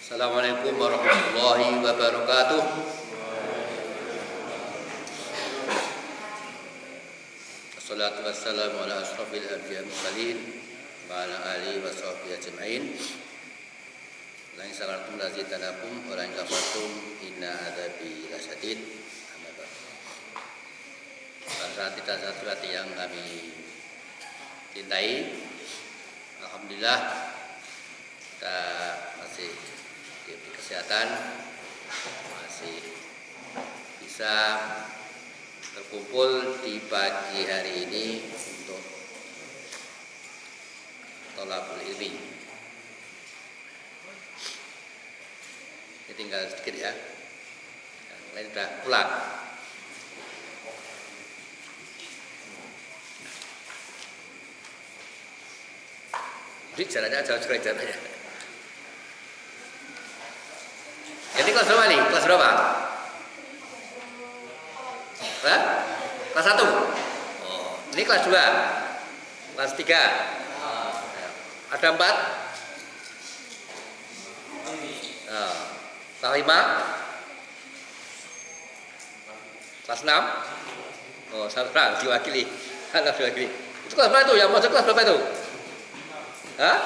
Assalamualaikum warahmatullahi wabarakatuh. Assalatu wassalamu ala asrafil anbiya'i wal mursalin wa ala alihi wa sahbihi ajma'in. La in sakartum la zidanakum wa la in kafartum inna adzabi lasyadid. Amma ba'd. Para satu hati yang kami cintai, alhamdulillah kita masih diberi kesehatan, masih bisa terkumpul di pagi hari ini untuk thalabul ilmi. Ini tinggal sedikit ya, yang lain sudah pulang. Jadi jalannya jauh sekali jalannya. Jadi kelas berapa nih? Kelas berapa? Hah? Kelas 1? Oh, ini kelas 2? Kelas 3? Ada 4? Kelas 5? Kelas 6? Oh, salah diwakili. Itu kelas berapa itu? Yang masuk kelas berapa itu? Hah?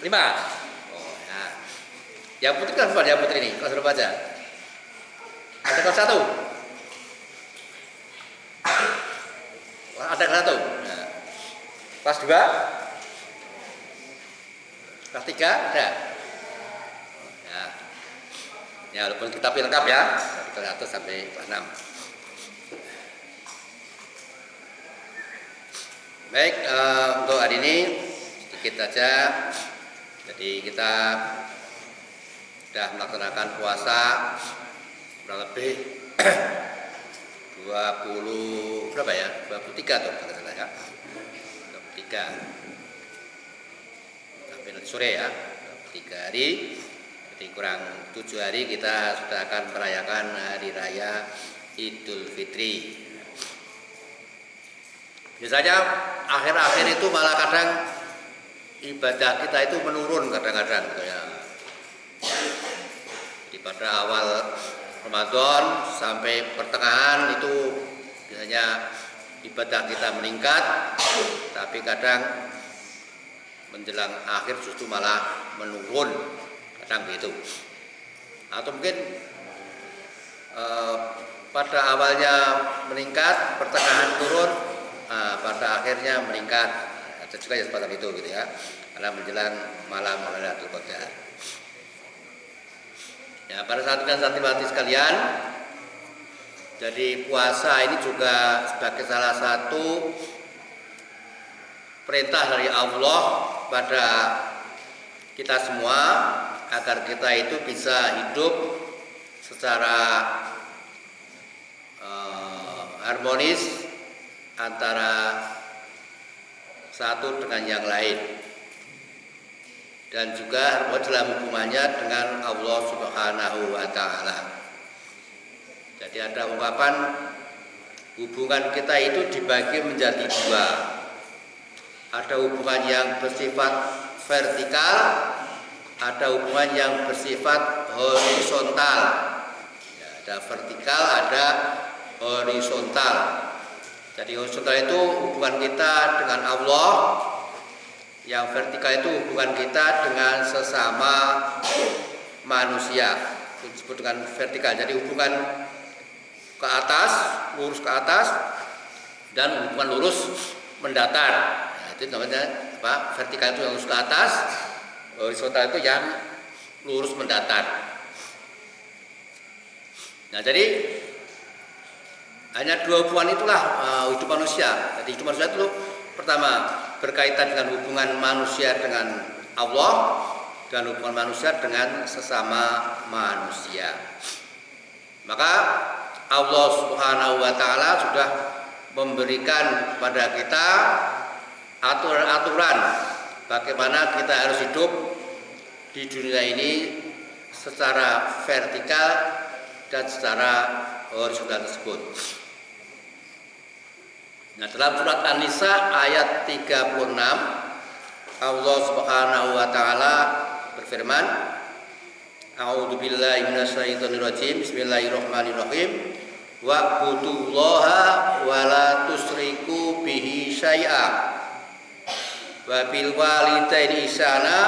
5? Yang putri kelas berapa? Yang putri ini kelas berapa aja? Ada kelas 1? Ada kelas 1? Nah. Kelas 2? Kelas 3? Ada? Nah. Ya, walaupun kita pilih lengkap ya, dari kelas 1 sampai kelas 6. Baik, untuk hari ini sedikit saja. Jadi kita sudah melaksanakan puasa kurang lebih 20 berapa ya? 23 tuh kalau salah ya. 23. Sampai nanti sore ya. 23 hari. Jadi kurang 7 hari kita sudah akan merayakan hari raya Idul Fitri. Biasanya akhir-akhir itu malah kadang ibadah kita itu menurun kadang-kadang gitu ya. Pada awal Ramadan sampai pertengahan itu biasanya ibadah kita meningkat, tapi kadang menjelang akhir justru malah menurun, kadang begitu. Atau mungkin pada awalnya meningkat, pertengahan turun, pada akhirnya meningkat. Ada juga ya seperti itu gitu ya, karena menjelang malam Lailatul Qadar. Ya, para sahabat dan santriwati sekalian, jadi puasa ini juga sebagai salah satu perintah dari Allah pada kita semua agar kita itu bisa hidup secara harmonis antara satu dengan yang lain. Dan juga dalam hubungannya dengan Allah Subhanahu wa Ta'ala. Jadi ada ungkapan hubungan kita itu dibagi menjadi dua. Ada hubungan yang bersifat vertikal, ada hubungan yang bersifat horizontal. Ya, ada vertikal, ada horizontal. Jadi horizontal itu hubungan kita dengan Allah. Yang vertikal itu hubungan kita dengan sesama manusia, itu disebut dengan vertikal. Jadi hubungan ke atas, lurus ke atas, dan hubungan lurus mendatar. Nah, itu namanya apa? Vertikal itu yang lurus ke atas, horizontal itu yang lurus mendatar. Nah, jadi hanya dua hubungan itulah hidup manusia. Jadi hidup manusia itu pertama berkaitan dengan hubungan manusia dengan Allah dan hubungan manusia dengan sesama manusia. Maka Allah Subhanahu wa Ta'ala sudah memberikan pada kita aturan-aturan bagaimana kita harus hidup di dunia ini secara vertikal dan secara horizontal tersebut. Nah, dalam surat An-Nisa ayat 36 Allah Subhanahu wa Ta'ala berfirman, A'udzubillahi minasyaitonirrajim. Bismillahirrahmanirrahim. Wa'budullaha wa la tusriku bihi syai'a. Wa bil walidaini ihsana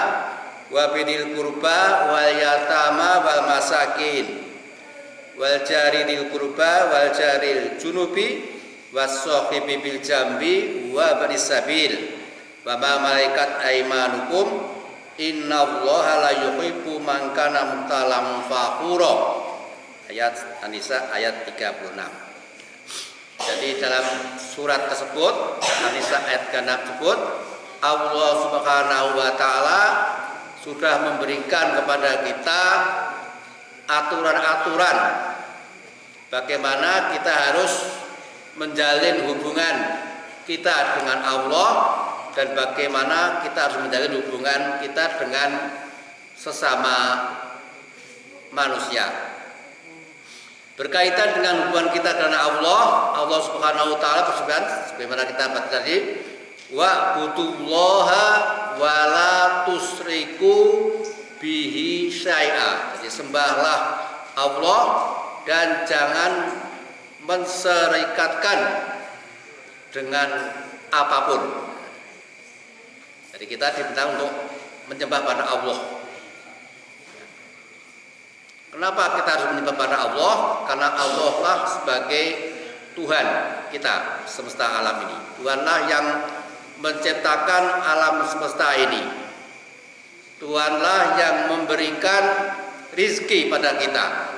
wa bidil qurba wal yatama wal masakin wal jari dil qurba wal jaril junubi was sahibi bil jambi wa banis sabil wa ma malaikat aymanukum innallaha la yuhibbu man kana mukhtalan fakhura. Ayat An-Nisa ayat 36. Jadi dalam surat tersebut, An-Nisa ayat 36 tersebut, Allah Subhanahu wa taala sudah memberikan kepada kita aturan-aturan bagaimana kita harus menjalin hubungan kita dengan Allah dan bagaimana kita harus menjalin hubungan kita dengan sesama manusia. Berkaitan dengan hubungan kita dengan Allah, Allah Subhanahu wa taala berfirman sebagaimana kita baca tadi, wa budullaha wa la tusriku bihi syai'a. Jadi sembahlah Allah dan jangan menserikatkan dengan apapun. Jadi kita diminta untuk menyembah pada Allah. Kenapa kita harus menyembah pada Allah? Karena Allah lah sebagai Tuhan kita semesta alam ini. Tuhanlah yang menciptakan alam semesta ini. Tuhanlah yang memberikan rizki pada kita.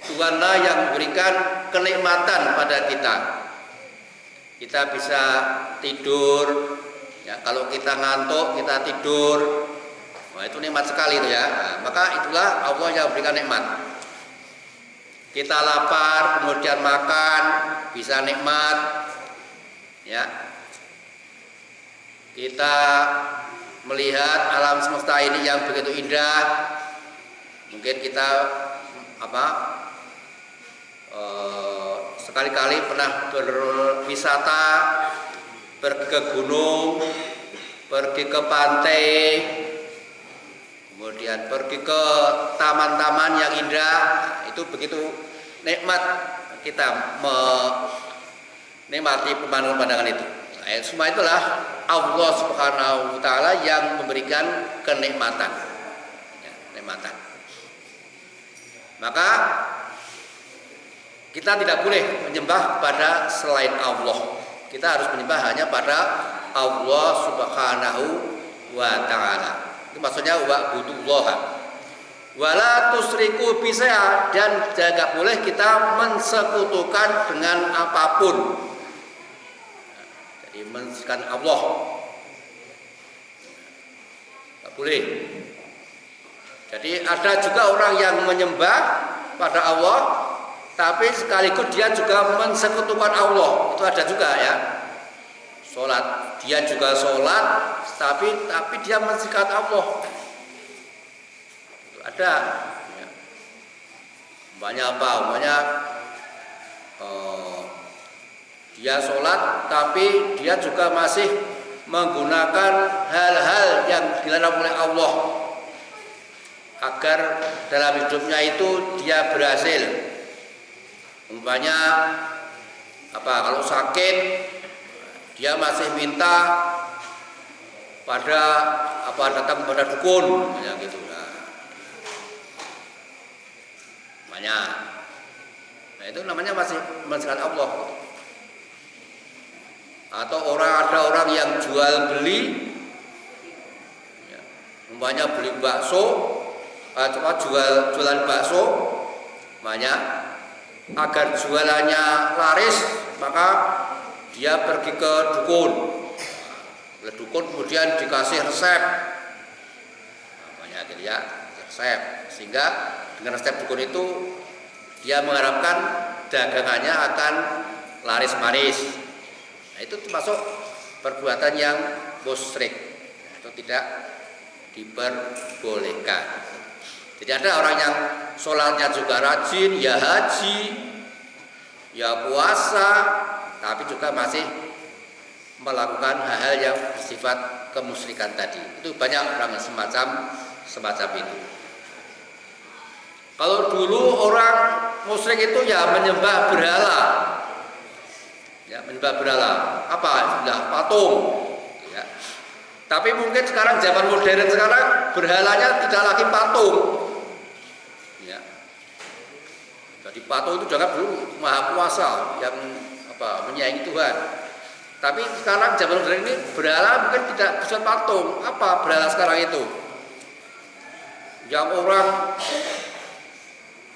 Tuhanlah yang memberikan kenikmatan pada kita. Kita bisa tidur. Ya, kalau kita ngantuk, kita tidur, wah itu nikmat sekali itu ya. Nah, maka itulah Allah yang memberikan nikmat. Kita lapar, kemudian makan, bisa nikmat. Ya, kita melihat alam semesta ini yang begitu indah. Mungkin kita sekali-kali pernah berwisata, pergi ke gunung, pergi ke pantai, kemudian pergi ke taman-taman yang indah. Itu begitu nikmat kita menikmati pemandangan-pemandangan itu. Nah, semua itulah Allah Subhanahu wa taala yang memberikan kenikmatan. Ya, kenikmatan. Maka kita tidak boleh menyembah pada selain Allah. Kita harus menyembah hanya pada Allah Subhanahu wa taala. Itu maksudnya wa budullaha. Wala tusriku bisa, dan tidak boleh kita mensekutukan dengan apapun. Jadi mensekutukan Allah. Tidak boleh. Jadi ada juga orang yang menyembah pada Allah, tapi sekaligus dia juga mensekutukan Allah. Itu ada juga ya. Sholat, dia juga sholat, tapi dia mensekutukan Allah. Itu ada. Ya. Banyak apa? Banyak dia sholat, tapi dia juga masih menggunakan hal-hal yang dilarang oleh Allah agar dalam hidupnya itu dia berhasil. Umpamanya kalau sakit dia masih minta datang pada dukun gitu. Nah itu namanya masih mensekutukan Allah. Atau ada orang yang jual beli, umpamanya beli bakso, jualan bakso, agar jualannya laris, maka dia pergi ke dukun. Oleh dukun kemudian dikasih resep, resep, sehingga dengan resep dukun itu dia mengharapkan dagangannya akan laris manis. Nah, itu termasuk perbuatan yang musyrik, itu tidak diperbolehkan. Jadi ada orang yang sholatnya juga rajin, ya haji, ya puasa, tapi juga masih melakukan hal-hal yang bersifat kemusyrikan tadi. Itu banyak orang semacam itu. Kalau dulu orang musyrik itu ya menyembah berhala, ya menyembah berhala, apa? Sudah patung. Ya. Tapi mungkin sekarang zaman modern sekarang berhalanya tidak lagi patung. Ya. Jadi patung itu jangan dulu maha kuasa yang menyayangi Tuhan. Tapi sekarang zaman modern ini berhala mungkin tidak bisa patung. Apa berhala sekarang itu? Yang orang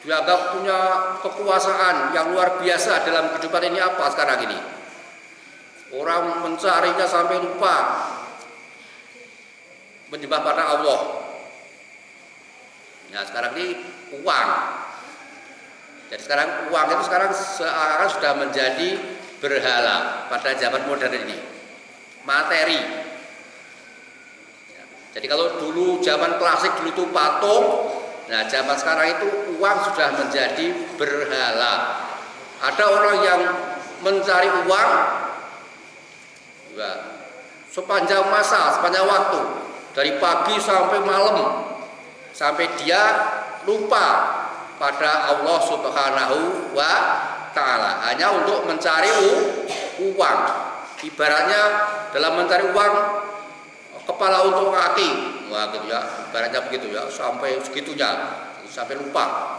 dianggap punya kekuasaan yang luar biasa dalam kehidupan ini apa sekarang ini? Orang mencarinya sampai lupa menyembah pada Allah. Nah sekarang ini uang. Jadi sekarang uang itu seakan sudah menjadi berhala pada zaman modern ini. Materi. Jadi kalau dulu zaman klasik dulu itu patung. Nah, zaman sekarang itu uang sudah menjadi berhala. Ada orang yang mencari uang sepanjang masa, sepanjang waktu, dari pagi sampai malam, sampai dia lupa pada Allah Subhanahu wa Ta'ala, hanya untuk mencari uang. Ibaratnya dalam mencari uang, kepala untuk kaki. Wah gitu ya, ibaratnya begitu ya, sampai segitunya, sampai lupa.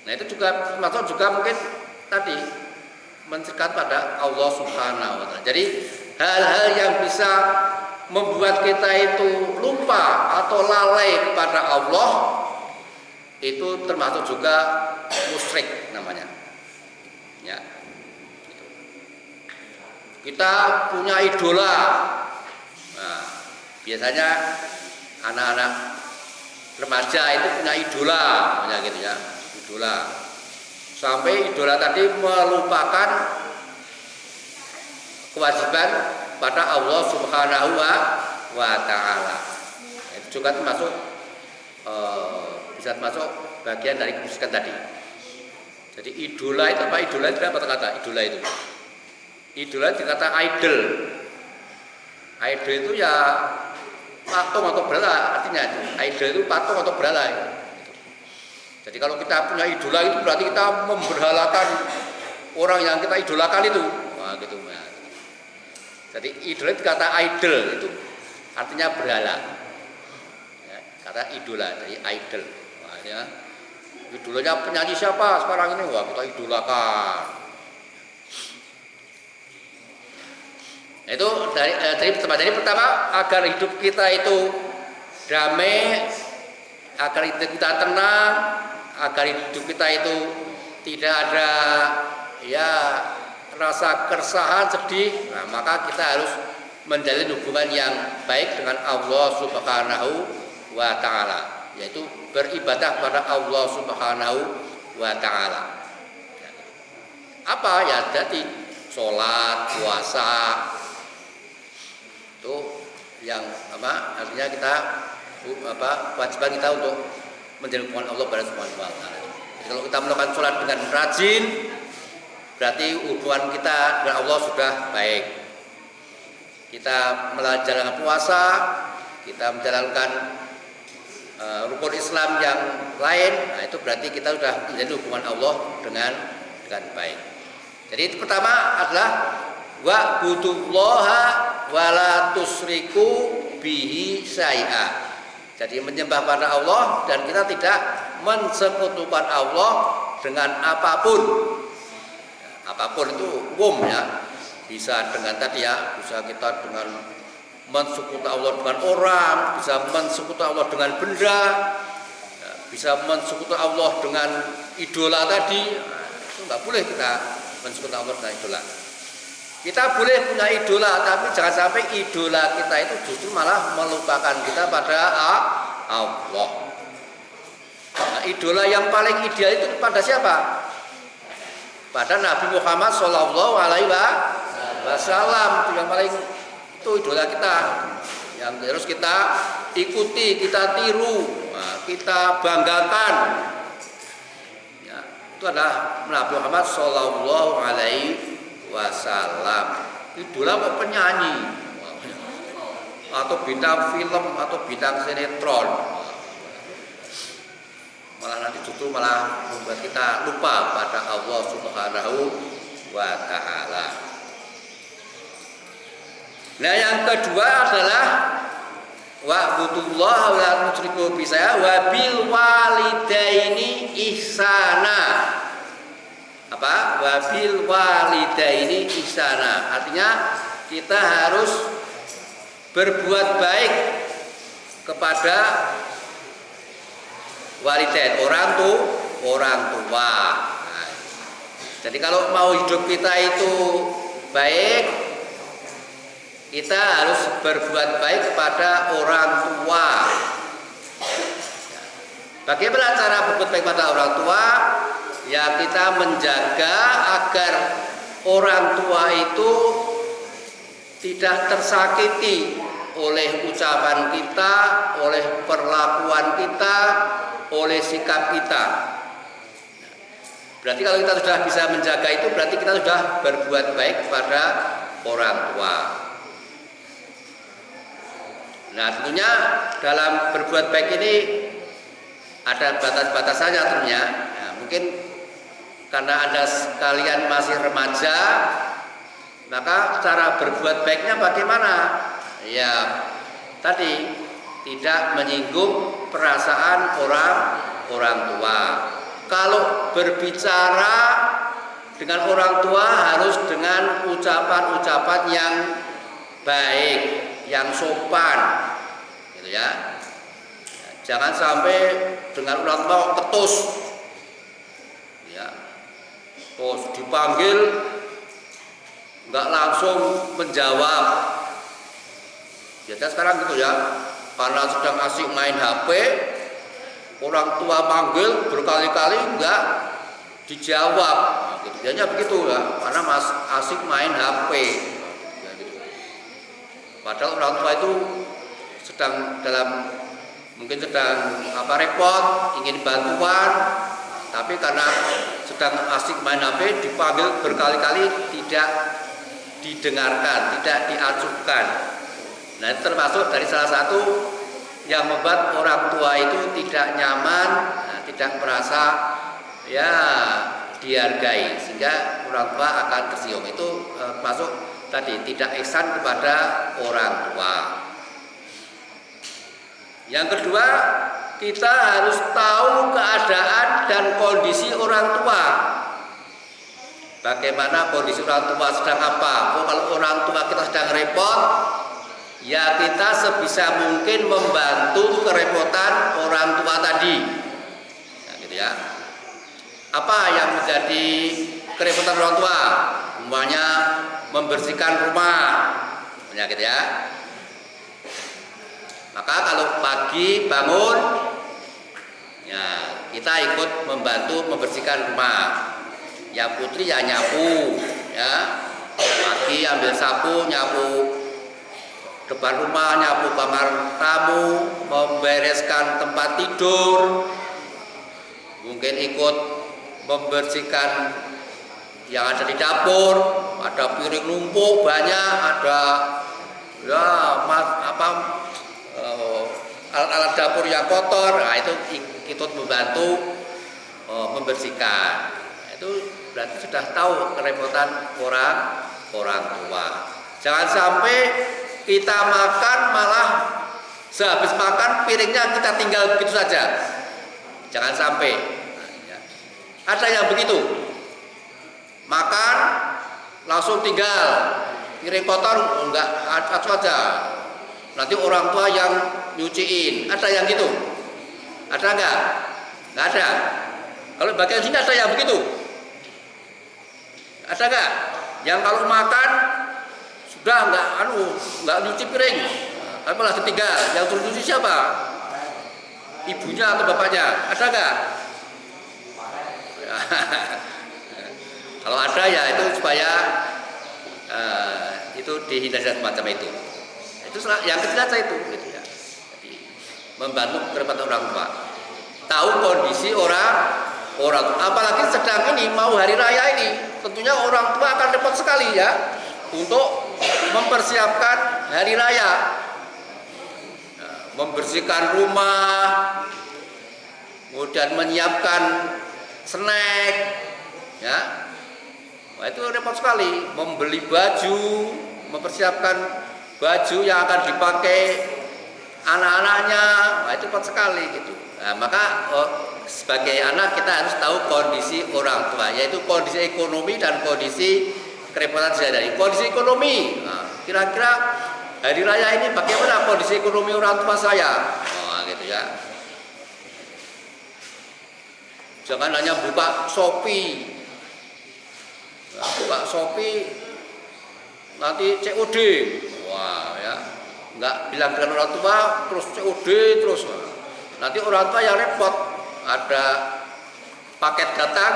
Nah itu juga masuk juga mungkin tadi mendekat pada Allah Subhanahu wa Ta'ala. Jadi hal-hal yang bisa membuat kita itu lupa atau lalai kepada Allah itu termasuk juga musyrik namanya. Ya. Kita punya idola. Nah, biasanya anak-anak remaja itu punya idola, gitu ya, idola. Sampai idola tadi melupakan kewajiban pada Allah Subhanahu wa Ta'ala. Itu juga termasuk bisa termasuk bagian dari kemusyrikan tadi. Jadi idola itu apa? Idola itu apa kata idola itu? Idola dikata idol. Idol itu ya patung atau berhala, artinya itu idol itu patung atau berhala. Jadi kalau kita punya idola itu berarti kita memberhalakan orang yang kita idolakan itu. Wah gitu. Jadi idola itu kata idol itu artinya berhala. Ya, kata idola dari idol. Wah, ya. Idolanya penyanyi siapa sekarang ini? Wah kita idolakan. Itu dari pertama agar hidup kita itu damai, agar hidup kita tenang, agar hidup kita itu tidak ada ya rasa keresahan, sedih. Nah, maka kita harus menjalin hubungan yang baik dengan Allah Subhanahu wa Ta'ala, yaitu beribadah kepada Allah Subhanahu wa Ta'ala. Apa ya? Jadi sholat, puasa, itu yang artinya kita kewajiban kita untuk menjalin hubungan Allah pada Subhanahu wa Ta'ala. Jadi kalau kita melakukan sholat dengan rajin, berarti hubungan kita dengan Allah sudah baik. Kita menjalankan puasa, kita menjalankan rukun Islam yang lain, nah itu berarti kita sudah menjalin hubungan Allah dengan baik. Jadi itu pertama adalah wa'budullaha wala tusyriku bihi syai'a. Jadi menyembah pada Allah dan kita tidak mensekutukan Allah dengan apapun. Apapun itu umum ya. Bisa dengan tadi ya, bisa kita dengan mensekutukan Allah dengan orang, bisa mensekutukan Allah dengan benda, bisa mensekutukan Allah dengan idola tadi. Nah, itu nggak boleh kita mensekutukan Allah dengan idola. Kita boleh punya idola, tapi jangan sampai idola kita itu justru malah melupakan kita pada Allah. Nah, idola yang paling ideal itu pada siapa? Pada Nabi Muhammad Shallallahu Alaihi Wasallam. Itu yang paling, itu idola kita, yang harus kita ikuti, kita tiru, kita banggakan. Ya, itu adalah Nabi Muhammad Shallallahu Alaihi Wasallam. Idola kok penyanyi atau bintang film atau bintang sinetron, malah nanti justru malah membuat kita lupa pada Allah Subhanahu wa Ta'ala. Nah, yang kedua adalah wa'budullah wa la tusyriku bihi wa bil walidaini ihsana. Apa? Wa bil walidaini ihsana. Artinya kita harus berbuat baik kepada walidain, orang tua. Nah, jadi kalau mau hidup kita itu baik, kita harus berbuat baik kepada orang tua. Bagaimana cara berbuat baik kepada orang tua? Ya, kita menjaga agar orang tua itu tidak tersakiti oleh ucapan kita, oleh perlakuan kita, oleh sikap kita. Berarti kalau kita sudah bisa menjaga itu, berarti kita sudah berbuat baik kepada orang tua. Nah, tentunya dalam berbuat baik ini ada batas-batasannya tentunya. Nah, mungkin karena Anda sekalian masih remaja, maka cara berbuat baiknya bagaimana? Ya, tadi tidak menyinggung perasaan orang tua. Kalau berbicara dengan orang tua harus dengan ucapan-ucapan yang baik, yang sopan, gitu ya. Jangan sampai dengan orang tua ketus, ya. Terus dipanggil nggak langsung menjawab. Biasanya sekarang gitu ya, karena sedang asik main HP, orang tua panggil berkali-kali nggak dijawab. Nah, gitu. Biasanya begitu ya, karena asik main HP. Ya, gitu. Padahal orang tua itu sedang mungkin sedang repot, ingin bantuan, tapi karena sedang asik main HP dipanggil berkali-kali tidak didengarkan, tidak diacuhkan. Nah, itu termasuk dari salah satu yang membuat orang tua itu tidak nyaman, tidak merasa ya dihargai, sehingga orang tua akan tersinggung. Itu termasuk tadi tidak ihsan kepada orang tua. Yang kedua, kita harus tahu keadaan dan kondisi orang tua. Bagaimana kondisi orang tua, sedang apa? Kalau orang tua kita sedang repot, ya kita sebisa mungkin membantu kerepotan orang tua tadi. Nah, gitu ya. Apa yang menjadi kerepotan orang tua? Semuanya membersihkan rumah, gitu ya. Maka kalau pagi bangun, ya kita ikut membantu membersihkan rumah. Yang putri ya nyapu, ya. Pagi ambil sapu, nyapu depan rumah, nyapu kamar tamu, membereskan tempat tidur, mungkin ikut membersihkan yang ada di dapur, ada piring numpuk banyak, ada ya alat-alat dapur yang kotor, nah itu ikut membantu membersihkan. Nah, itu berarti sudah tahu kerepotan orang tua. Jangan sampai kita makan malah sehabis makan piringnya kita tinggal begitu saja. Jangan sampai. Nah, ya. Ada yang begitu. Makan langsung tinggal, piring kotor enggak acuh aja. Nanti orang tua yang nyuciin. Ada yang gitu? Ada enggak? Enggak ada. Kalau bagian sini ada yang begitu? Ada enggak? Yang kalau makan sudah enggak nyuci piring, tapi malah ditinggal. Yang suruh nyuci siapa? Ibunya atau bapaknya? Ada enggak? Ya. Kalau ada ya itu supaya itu dihindari semacam itu. Itu yang ketiga itu, gitu ya. Jadi membantu kerepotan orang tua. Tahu kondisi orang, apalagi sedang ini mau hari raya ini, tentunya orang tua akan repot sekali ya untuk mempersiapkan hari raya, membersihkan rumah, kemudian menyiapkan snack, ya. Wah, itu repot sekali. Membeli baju, mempersiapkan baju yang akan dipakai anak-anaknya, wah itu repot sekali gitu. Nah, maka sebagai anak kita harus tahu kondisi orang tua, yaitu kondisi ekonomi dan kondisi kerepotan sehari-hari. Kondisi ekonomi, nah, kira-kira hari raya ini bagaimana kondisi ekonomi orang tua saya? Oh, gitu ya. Jangan hanya buka Shopee. Nah, buka Shopee nanti COD. Wah, ya. Enggak bilang dengan orang tua terus COD terus. Nanti orang tua yang repot. Ada paket datang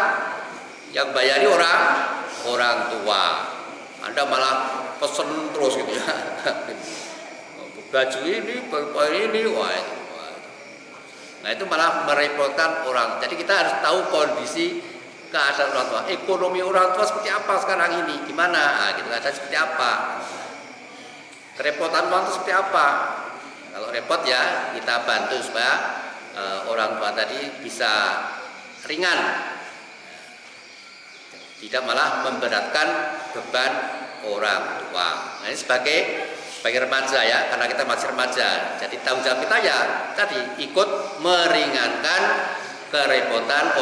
yang bayari orang tua. Anda malah pesen terus gitu ya. Baju ini, wah itu. Nah itu malah merepotkan orang. Jadi kita harus tahu kondisi keadaan orang tua. Ekonomi orang tua seperti apa sekarang ini? Gimana? Nah, gitu keadaan seperti apa? Kerepotan orang tua seperti apa? Kalau repot ya kita bantu supaya orang tua tadi bisa ringan, tidak malah memberatkan beban orang tua. Nah, ini sebagai remaja ya, karena kita masih remaja. Jadi tanggung jawab kita ya tadi ikut meringankan kerepotan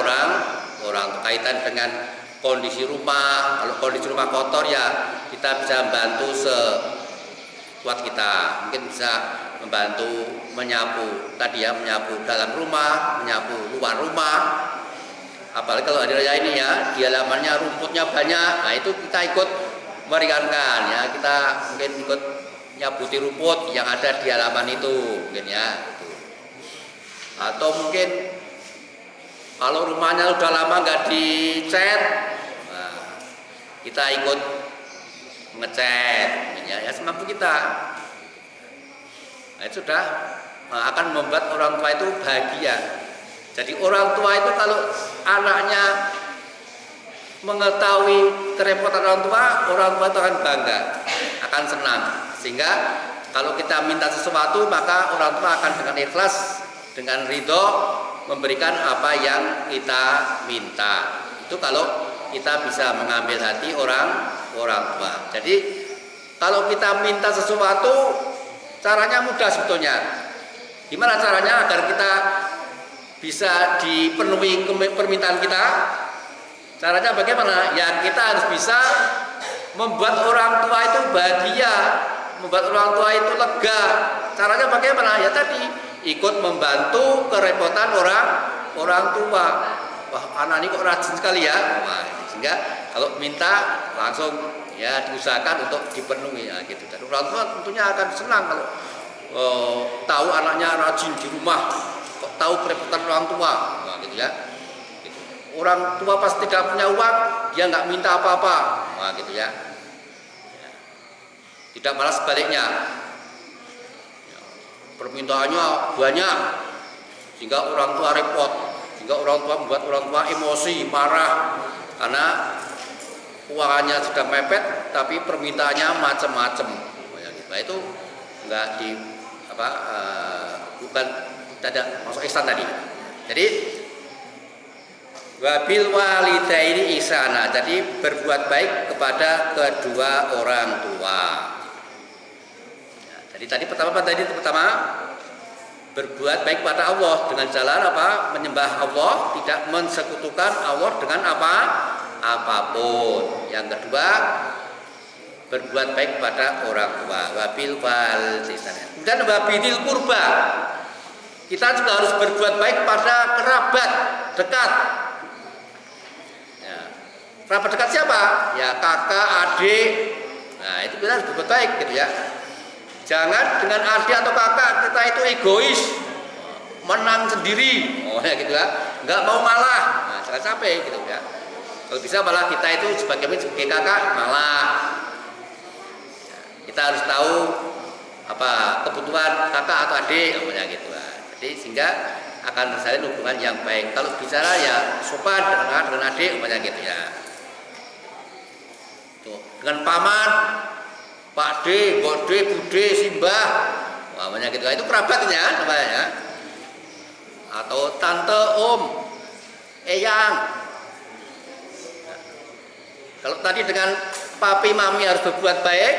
orang kaitan dengan kondisi rumah. Kalau kondisi rumah kotor ya kita bisa membantu sekuat kita. Mungkin bisa membantu menyapu tadi ya, menyapu dalam rumah, menyapu luar rumah. Apalagi kalau hari raya ini ya, di halamannya rumputnya banyak, nah itu kita ikut meringankan ya, kita mungkin ikut nyabuti rumput yang ada di halaman itu mungkin ya gitu. Atau mungkin kalau rumahnya udah lama nggak dicat, nah, kita ikut ngecat ya semampu kita. Nah, itu sudah akan membuat orang tua itu bahagia. Jadi orang tua itu kalau anaknya mengetahui kerepotan orang tua itu akan bangga, akan senang. Sehingga kalau kita minta sesuatu maka orang tua akan dengan ikhlas, dengan ridho memberikan apa yang kita minta. Itu kalau kita bisa mengambil hati orang tua. Jadi kalau kita minta sesuatu caranya mudah sebetulnya. Gimana caranya agar kita bisa dipenuhi permintaan kita? Caranya bagaimana? Ya kita harus bisa membuat orang tua itu bahagia, membuat orang tua itu lega. Caranya bagaimana? Ya tadi ikut membantu kerepotan orang tua. Wah, anak ini kok rajin sekali ya. Wah, sehingga kalau minta langsung ya diusahakan untuk dipenuhi ya gitu. Dan orang tua tentunya akan senang kalau tahu anaknya rajin di rumah, kok tahu kerepotan orang tua, nah, gitu ya. Gitu. Orang tua pasti tidak punya uang, dia nggak minta apa-apa, nah, gitu ya. Tidak malah sebaliknya, ya, permintaannya banyak, sehingga orang tua repot, sehingga orang tua membuat orang tua emosi, marah, karena uangnya sudah mepet, tapi permintaannya macam-macam. Nah, itu enggak bukan tidak masuk ihsan tadi. Jadi wabil walidaini ihsana. Jadi berbuat baik kepada kedua orang tua. Ya, jadi tadi pertama berbuat baik kepada Allah dengan jalan apa? Menyembah Allah, tidak mensekutukan Allah dengan apapun. Yang kedua, berbuat baik kepada orang tua. Wabil walidaini. Dan wabil qurba. Kita juga harus berbuat baik pada kerabat dekat. Ya. Kerabat dekat siapa? Ya kakak, adik. Nah itu kita harus berbuat baik gitu ya. Jangan dengan adik atau kakak kita itu egois, menang sendiri, ya gitu ya. Nggak mau ngalah. Nah, jangan sampai gitu ya. Kalau bisa malah kita itu sebagai kakak malah. Kita harus tahu apa kebutuhan kakak atau adik, namanya gitu. Jadi sehingga akan terjalin hubungan yang baik. Kalau bicara ya sopan dengan adik, namanya gitu ya. Tuh, dengan paman, Pak D, Mbok D, Bude, Simbah, namanya gitu. Itu kerabatnya, namanya. atau tante, om, eyang. Kalau tadi dengan papi mami harus berbuat baik,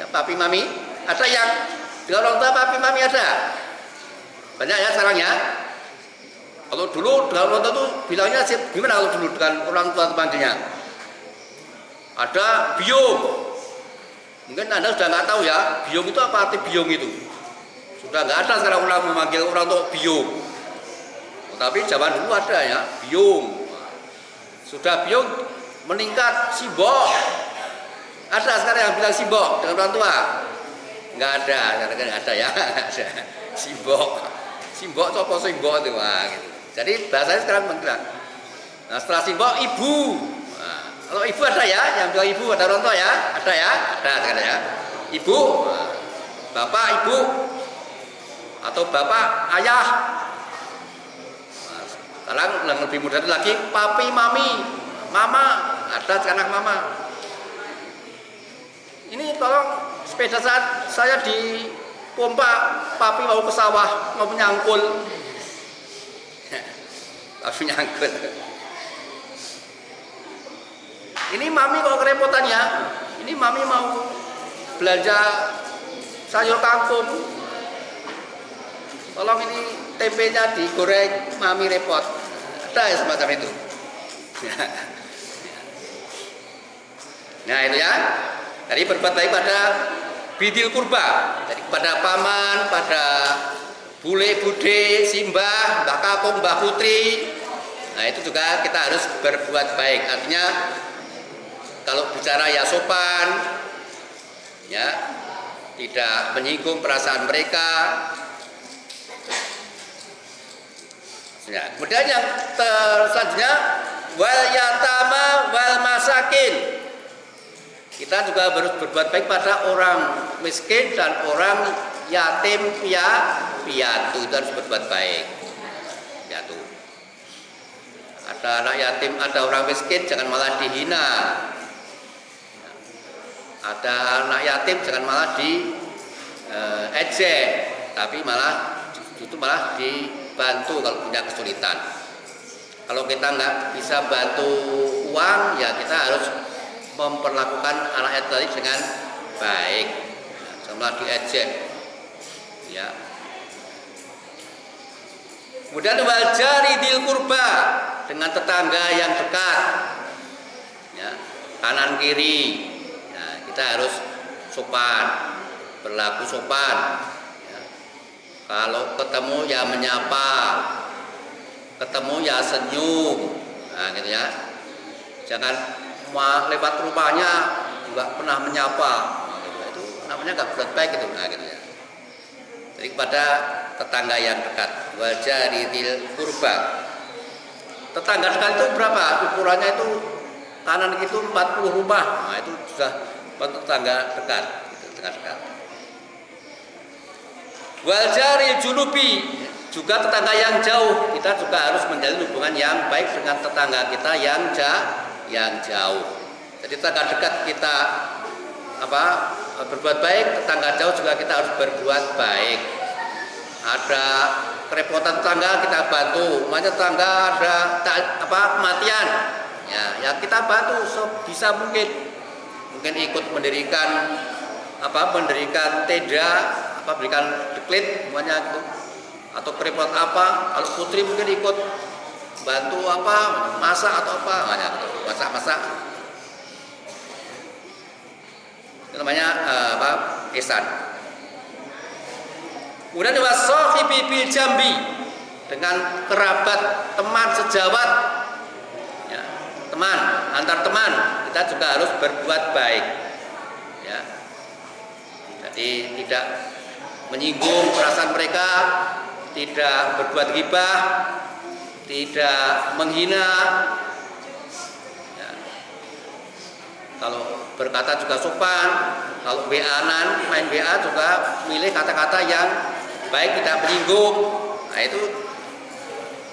ya, papi mami, ada yang dengan orang tua papi mami ada. Banyak ya sekarang ya. Kalau dulu dengan orang tua itu bilangnya gimana kalau dulu dengan orang tua panggilnya? Ada biung. Mungkin Anda sudah nggak tahu ya, biung itu apa arti biung itu? Sudah nggak ada sekarang orang memanggil orang tua biung. Tapi zaman dulu ada ya, biung. Sudah biung meningkat simbok. Ada sekarang yang bilang simbok dengan orang tua? Nggak ada, sekarang nggak ada ya, nggak ada. Simbok, simbok copo simbok itu, wah, gitu. Jadi bahasanya sekarang menggerak. Nah setelah simbok ibu. Nah, kalau ibu ada ya, yang bilang ibu ada orang tua ya, ada ya, ada sekarang ya. Ibu, bapak ibu, atau bapak ayah. Nah, sekarang yang lebih mudah lagi papi mami, mama, ada sekarang mama. Ini tolong sepeda saat saya di pompa, papi mau ke sawah, mau menyangkul. Papi nyangkul. Ini mami kok kerepotan ya. Ini mami mau belanja sayur kangkung. Tolong ini tempenya digoreng, mami repot. Ada ya semacam itu. Nah itu ya. Jadi berbuat baik pada bidil kurba. Jadi pada paman, pada bule bude, simbah, mbah kakung, mbah putri. Nah itu juga kita harus berbuat baik. Artinya kalau bicara ya sopan, ya tidak menyinggung perasaan mereka. Ya, kemudian yang selanjutnya wal yatama wal masakin. Kita juga harus berbuat baik pada orang miskin dan orang yatim piatu, itu harus berbuat baik. Piatu. Ada anak yatim, ada orang miskin, jangan malah dihina. Ada anak yatim, jangan malah ejek, tapi malah itu malah dibantu kalau punya kesulitan. Kalau kita nggak bisa bantu uang, ya kita harus memperlakukan anak yatim tadi dengan baik, jangan malah diejek. Ya. Kemudian wal jari dil kurba, dengan tetangga yang dekat, ya, kanan kiri, ya, kita harus sopan, berlaku sopan. Ya. Kalau ketemu ya menyapa, ketemu ya senyum, nah gitu ya. Jangan lewat rumahnya nggak pernah menyapa, nah, gitu. Itu namanya nggak berbuat baik itu, nah gitu ya. Jadi kepada tetangga yang dekat, wajaritil kurba. Tetangga dekat itu berapa? Ukurannya itu kanan itu 40 rumah. Nah, itu sudah tetangga dekat, gitu, tetangga dekat. Wajaril junubi, juga tetangga yang jauh. Kita juga harus menjalin hubungan yang baik dengan tetangga kita yang jauh. Jadi tetangga dekat kita berbuat baik, tetangga jauh juga kita harus berbuat baik. Ada kerepotan tetangga kita bantu, umpamanya tetangga ada kematian, ya kita bantu sebisa mungkin ikut mendirikan tenda, berikan deklit umpamanya gitu, atau kerepotan kalau putri mungkin ikut bantu masak atau gitu, masak. Itu namanya ihsan. Kemudian wasahibi bil jambi, dengan kerabat, teman sejawat, ya, teman antar teman kita juga harus berbuat baik, ya. Jadi tidak menyinggung perasaan mereka, tidak berbuat ghibah, tidak menghina, ya. Kalau berkata juga sopan, kalau WA-an, main WA juga milih kata-kata yang baik, tidak menyinggung. Nah itu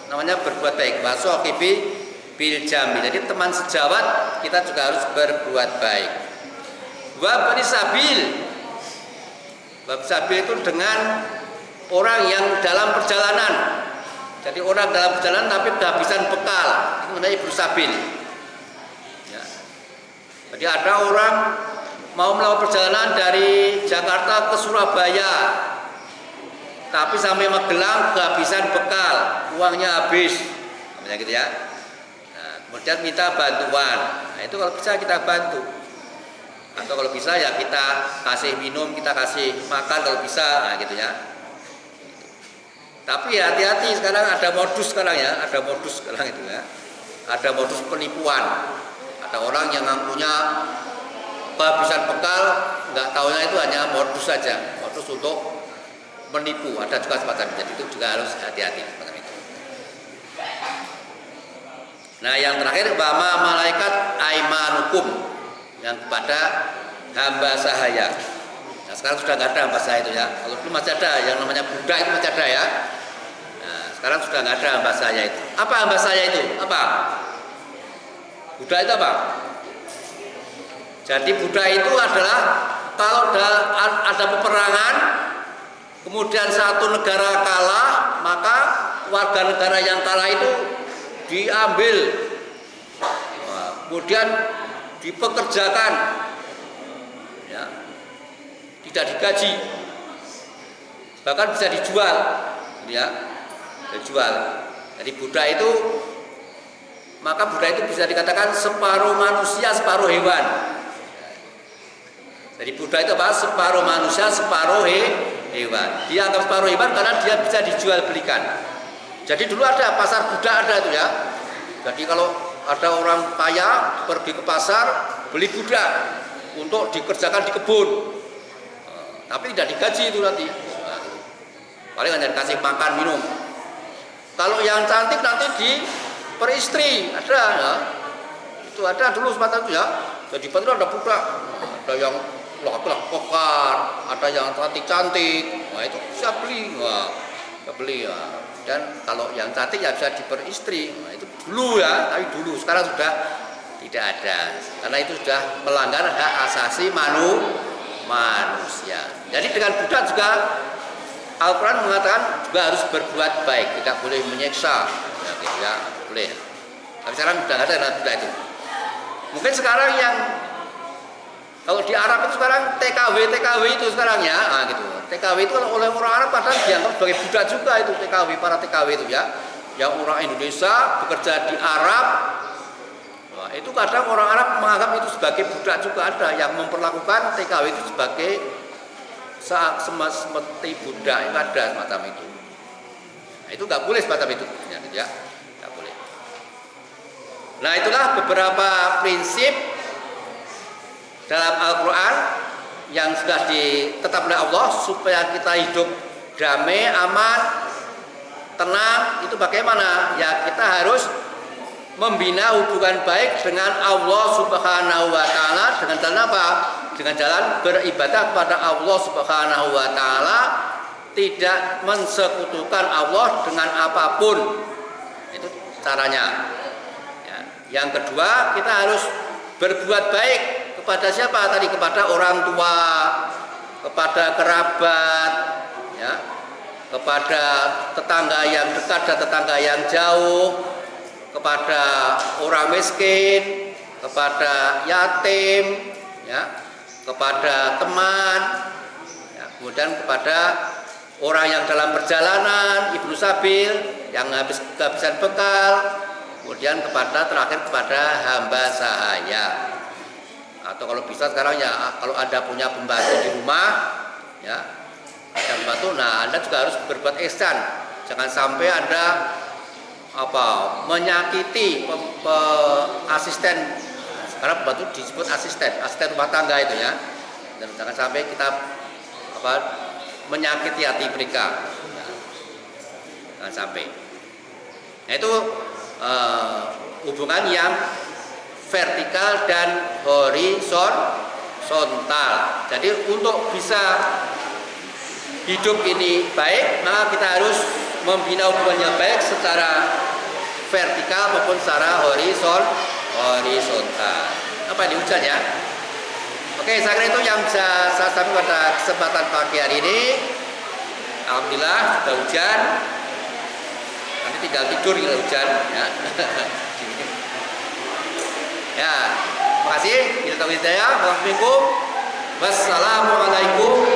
namanya berbuat baik. Wasahibi bil jambi. Jadi teman sejawat kita juga harus berbuat baik. Wa bani sabil. Bab sabil itu dengan orang yang dalam perjalanan. Jadi orang dalam perjalanan tapi kehabisan bekal, itu namanya ibnu sabil. Ya. Jadi ada orang mau melakukan perjalanan dari Jakarta ke Surabaya, tapi sampai Magelang kehabisan bekal, uangnya habis, namanya gitu ya. Nah, kemudian minta bantuan. Nah, itu kalau bisa kita bantu. Atau kalau bisa ya kita kasih minum, kita kasih makan kalau bisa, nah gitu ya. Tapi hati-hati, sekarang ada modus sekarang ya, ada modus sekarang itu ya. Ada modus penipuan. Ada orang yang ngakunya kehabisan bekal, nggak taunya itu hanya modus saja, modus untuk menipu. Ada juga semacam itu. Itu juga harus hati-hati semacam itu. Nah, yang terakhir bama malaikat aimanukum, yang kepada hamba sahaya. Nah, sekarang sudah nggak ada hamba sahaya itu ya. Kalau dulu masih ada, yang namanya budak itu masih ada ya. Nah, sekarang sudah nggak ada hamba sahaya itu. Apa hamba sahaya itu? Apa? Budak itu apa? Jadi budak itu adalah kalau ada peperangan, kemudian satu negara kalah, maka warga negara yang kalah itu diambil, kemudian dipekerjakan, ya, tidak digaji, bahkan bisa dijual, ya, dijual. Jadi budak itu, maka budak itu bisa dikatakan separuh manusia, separuh hewan. Jadi budak itu apa? Separuh manusia, separuh hewan. Dia anggap separuh hewan karena dia bisa dijual belikan. Jadi dulu ada pasar budak ada itu ya. Jadi kalau ada orang kaya pergi ke pasar beli budak untuk dikerjakan di kebun, tapi tidak digaji itu nanti. Paling hanya dikasih makan minum. Kalau yang cantik nanti diperistri ada ya. Itu ada dulu semacam itu ya. Jadi itu ada budak, ada yang laki-laki kokar, ada yang cantik-cantik. Wah itu bisa beli, bisa beli ya. Dan kalau yang cantik ya bisa diperistri. Nah, itu dulu ya, tapi dulu. Sekarang sudah tidak ada. Karena itu sudah melanggar hak asasi manusia. Jadi dengan budak juga Al-Quran mengatakan juga harus berbuat baik, tidak boleh menyiksa. Ya, gitu ya, boleh. Tapi sekarang sudah ada budak itu. Mungkin sekarang yang kalau di Arab itu sekarang TKW itu sekarang ya, nah gitu. TKW itu oleh orang Arab padahal dianggap sebagai budak juga itu TKW, para TKW itu ya. Yang orang Indonesia bekerja di Arab, nah, itu kadang orang Arab menganggap itu sebagai budak juga, ada yang memperlakukan TKW itu sebagai seperti budak, itu ada semacam itu. Nah, itu nggak boleh semacam itu, ya, nggak boleh. Nah, itulah beberapa prinsip dalam Al-Quran yang sudah ditetapkan oleh Allah supaya kita hidup damai, aman, tenang. Itu bagaimana? Ya kita harus membina hubungan baik dengan Allah Subhanahu wa Ta'ala. Dengan jalan apa? Dengan jalan beribadah kepada Allah Subhanahu wa Ta'ala, tidak mensekutukan Allah dengan apapun. Itu caranya ya. Yang kedua, kita harus berbuat baik kepada siapa tadi? Kepada orang tua, kepada kerabat, ya, kepada tetangga yang dekat dan tetangga yang jauh, kepada orang miskin, kepada yatim, ya, kepada teman, ya, kemudian kepada orang yang dalam perjalanan, ibnu sabil, yang kehabisan bekal, kemudian terakhir kepada hamba sahaya. Atau kalau bisa sekarang ya, kalau Anda punya pembantu di rumah, ya, ada pembantu, nah Anda juga harus berbuat ihsan. Jangan sampai Anda menyakiti asisten. Sekarang pembantu disebut asisten rumah tangga itu ya. Dan jangan sampai kita menyakiti hati mereka. Jangan sampai. Nah, itu hubungan yang vertikal dan horizontal. Jadi untuk bisa hidup ini baik, maka kita harus membina hubungan yang baik secara vertikal maupun secara horizontal. Apa ini hujan ya? Oke, saya kira itu yang bisa saya sampaikan pada kesempatan pagi hari ini. Alhamdulillah sudah hujan. Nanti tinggal tidur kalau hujan ya. Ya, terima kasih. Wassalamualaikum